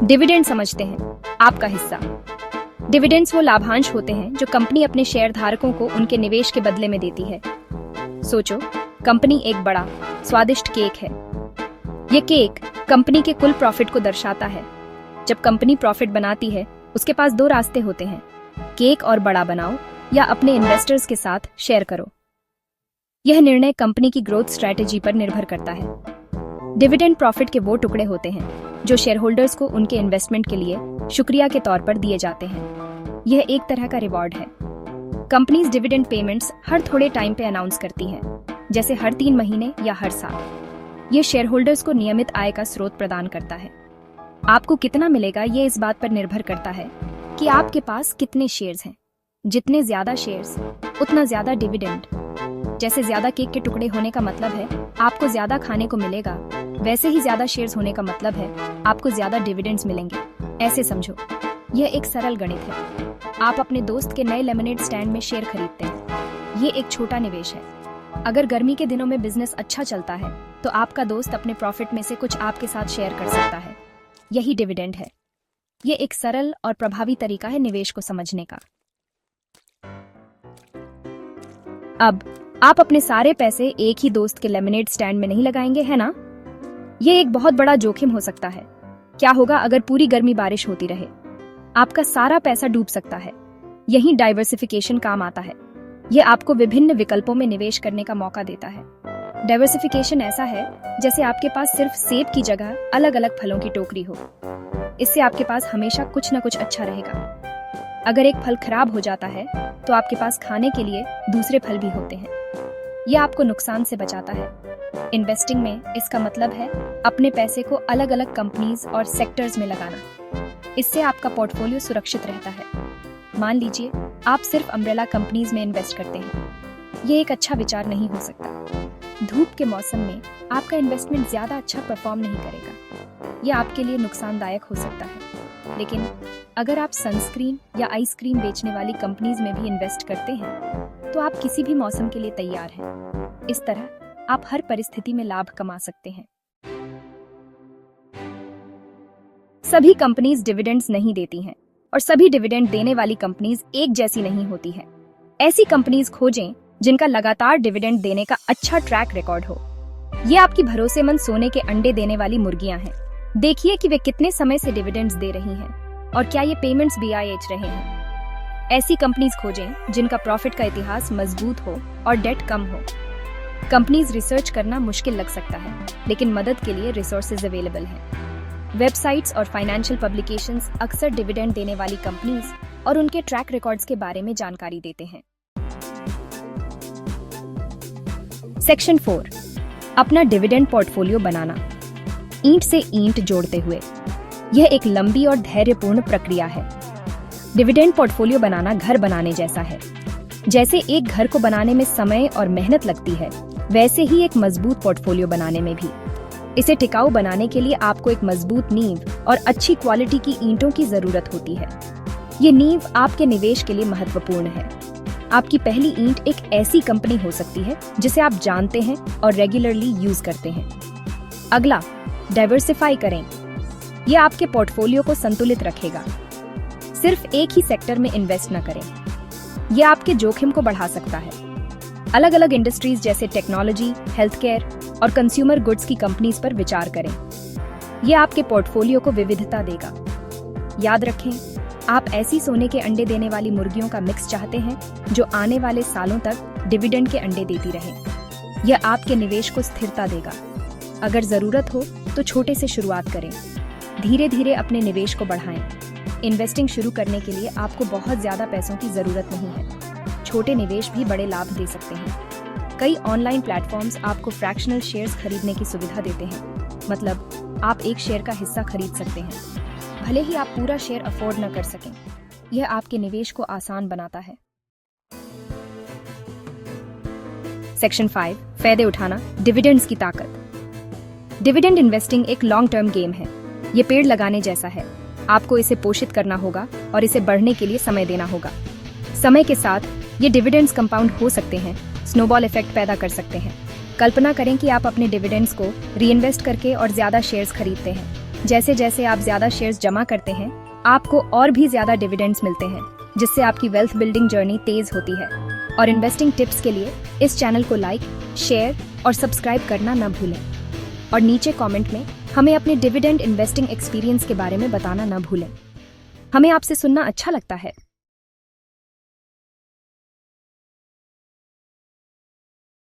Dividend समझते हैं, आपका हिस्सा। डिविडेंड्स वो लाभांश होते हैं जो कंपनी अपने शेयर धारकों को उनके निवेश के बदले में देती है। सोचो, कंपनी एक बड़ा स्वादिष्ट केक है। ये केक कंपनी के कुल प्रॉफिट को दर्शाता है। जब कंपनी प्रॉफिट बनाती है, उसके पास दो रास्ते होते हैं, केक और बड़ा बनाओ या अपने इन्वेस्टर्स के साथ शेयर करो। यह निर्णय कंपनी की ग्रोथ स्ट्रेटेजी पर निर्भर करता है। डिविडेंड प्रॉफिट के वो टुकड़े होते हैं जो शेयर होल्डर्स को उनके इन्वेस्टमेंट के लिए शुक्रिया के तौर पर दिए जाते हैं। यह एक तरह का रिवॉर्ड है। कंपनीज डिविडेंड पेमेंट्स हर थोड़े टाइम पे अनाउंस करती हैं, जैसे हर 3 महीने या हर साल। यह शेयर होल्डर्स को नियमित आय का स्रोत प्रदान करता है। आपको कितना मिलेगा ये इस बात पर निर्भर करता है कि आपके पास कितने शेयर्स हैं। जितने ज्यादा शेयर्स, उतना ज्यादा डिविडेंड। जैसे ज्यादा केक के टुकड़े होने का मतलब है आपको ज्यादा खाने को मिलेगा, वैसे ही ज्यादा शेयर्स होने का मतलब है आपको ज्यादा डिविडेंड्स मिलेंगे। ऐसे समझो, यह एक सरल गणित है। आप अपने दोस्त के नए लेमनेड स्टैंड में शेयर खरीदते हैं। ये एक छोटा निवेश है। अगर गर्मी के दिनों में बिजनेस अच्छा चलता है तो आपका दोस्त अपने प्रॉफिट में से कुछ आपके साथ शेयर कर सकता है। यही डिविडेंड है। ये एक सरल और प्रभावी तरीका है निवेश को समझने का। अब आप अपने सारे पैसे एक ही दोस्त के लेमनेड स्टैंड में नहीं लगाएंगे, है ना? ये एक बहुत बड़ा जोखिम हो सकता है। क्या होगा अगर पूरी गर्मी बारिश होती रहे? आपका सारा पैसा डूब सकता है। यही डाइवर्सिफिकेशन काम आता है। यह आपको विभिन्न विकल्पों में निवेश करने का मौका देता है। डाइवर्सिफिकेशन ऐसा है जैसे आपके पास सिर्फ सेब की जगह अलग अलग फलों की टोकरी हो। इससे आपके पास हमेशा कुछ न कुछ अच्छा रहेगा। अगर एक फल खराब हो जाता है तो आपके पास खाने के लिए दूसरे फल भी होते हैं। यह आपको नुकसान से बचाता है। इन्वेस्टिंग में इसका मतलब है अपने पैसे को अलग अलग कंपनीज और सेक्टर्स में लगाना। इससे आपका पोर्टफोलियो सुरक्षित रहता है। मान लीजिए आप सिर्फ अम्ब्रेला कंपनीज में इन्वेस्ट करते हैं। ये एक अच्छा विचार नहीं हो सकता। धूप के मौसम में आपका इन्वेस्टमेंट ज्यादा अच्छा परफॉर्म नहीं करेगा। यह आपके लिए नुकसानदायक हो सकता है। लेकिन अगर आप सनस्क्रीन या आइसक्रीम बेचने वाली कंपनीज में भी इन्वेस्ट करते हैं तो आप किसी भी मौसम के लिए तैयार हैं। इस तरह आप हर परिस्थिति में लाभ कमा सकते हैं। सभी कंपनीज डिविडेंड्स नहीं देती हैं और सभी डिविडेंड देने वाली कंपनीज एक जैसी नहीं होती हैं। ऐसी कंपनीज खोजें जिनका लगातार डिविडेंड देने का अच्छा ट्रैक रिकॉर्ड हो। ये आपकी भरोसेमंद सोने के अंडे देने वाली मुर्गियां हैं। देखिए कि वे कितने समय से डिविडेंड्स दे रही हैं और क्या ये पेमेंट्स भी आए रहे हैं। ऐसी कंपनीज खोजें जिनका प्रॉफिट का इतिहास मजबूत हो और डेट कम हो। कंपनीज रिसर्च करना मुश्किल लग सकता है, लेकिन मदद के लिए रिसोर्सेज अवेलेबल हैं। वेबसाइट्स और फाइनेंशियल पब्लिकेशंस अक्सर डिविडेंड देने वाली कंपनीज और उनके ट्रैक रिकॉर्ड्स के बारे में जानकारी देते हैं। सेक्शन 4, अपना डिविडेंड पोर्टफोलियो बनाना। ईंट से ईंट जोड़ते हुए। यह एक लंबी और धैर्यपूर्ण प्रक्रिया है। डिविडेंड पोर्टफोलियो बनाना घर बनाने जैसा है। जैसे एक घर को बनाने में समय और मेहनत लगती है, वैसे ही एक मजबूत पोर्टफोलियो बनाने में भी। इसे टिकाऊ बनाने के लिए आपको एक मजबूत नींव और अच्छी क्वालिटी की ईंटों की जरूरत होती है। ये नींव आपके निवेश के लिए महत्वपूर्ण है। आपकी पहली ईंट एक ऐसी कंपनी हो सकती है जिसे आप जानते हैं और रेगुलरली यूज करते हैं। अगला, डाइवर्सिफाई करें। यह आपके पोर्टफोलियो को संतुलित रखेगा। सिर्फ एक ही सेक्टर में इन्वेस्ट न करें। यह आपके जोखिम को बढ़ा सकता है। अलग अलग इंडस्ट्रीज जैसे टेक्नोलॉजी, हेल्थ केयर और कंज्यूमर गुड्स की कंपनीज पर विचार करें। यह आपके पोर्टफोलियो को विविधता देगा। याद रखें, आप ऐसी सोने के अंडे देने वाली मुर्गियों का मिक्स चाहते हैं जो आने वाले सालों तक डिविडेंड के अंडे देती रहे। यह आपके निवेश को स्थिरता देगा। अगर जरूरत हो तो छोटे से शुरुआत करें। धीरे धीरे अपने निवेश को बढ़ाएं। इन्वेस्टिंग शुरू करने के लिए आपको बहुत ज्यादा पैसों की जरूरत नहीं है। छोटे निवेश भी बड़े लाभ दे सकते हैं। कई ऑनलाइन प्लेटफॉर्म्स आपको फ्रैक्शनल शेयर्स खरीदने की सुविधा देते हैं। मतलब आप एक शेयर का हिस्सा खरीद सकते हैं, भले ही आप पूरा शेयर अफोर्ड न कर सकें। यह आपके निवेश को आसान बनाता है। सेक्शन 5, फायदे उठाना, डिविडेंड्स की ताकत। डिविडेंड इन्वेस्टिंग एक लॉन्ग टर्म गेम है। ये पेड़ लगाने जैसा है। आपको इसे पोषित करना होगा और इसे बढ़ने के लिए समय देना होगा। समय के साथ ये डिविडेंड्स कंपाउंड हो सकते हैं, स्नोबॉल इफेक्ट पैदा कर सकते हैं। कल्पना करें कि आप अपने डिविडेंड्स को रीइन्वेस्ट करके और ज्यादा शेयर्स खरीदते हैं। जैसे जैसे आप ज्यादा शेयर्स जमा करते हैं, आपको और भी ज्यादा डिविडेंड्स मिलते हैं, जिससे आपकी वेल्थ बिल्डिंग जर्नी तेज होती है। और इन्वेस्टिंग टिप्स के लिए इस चैनल को लाइक, शेयर और सब्सक्राइब करना न भूलें। और नीचे कमेंट में हमें अपने डिविडेंड इन्वेस्टिंग एक्सपीरियंस के बारे में बताना न भूलें। हमें आपसे सुनना अच्छा लगता है।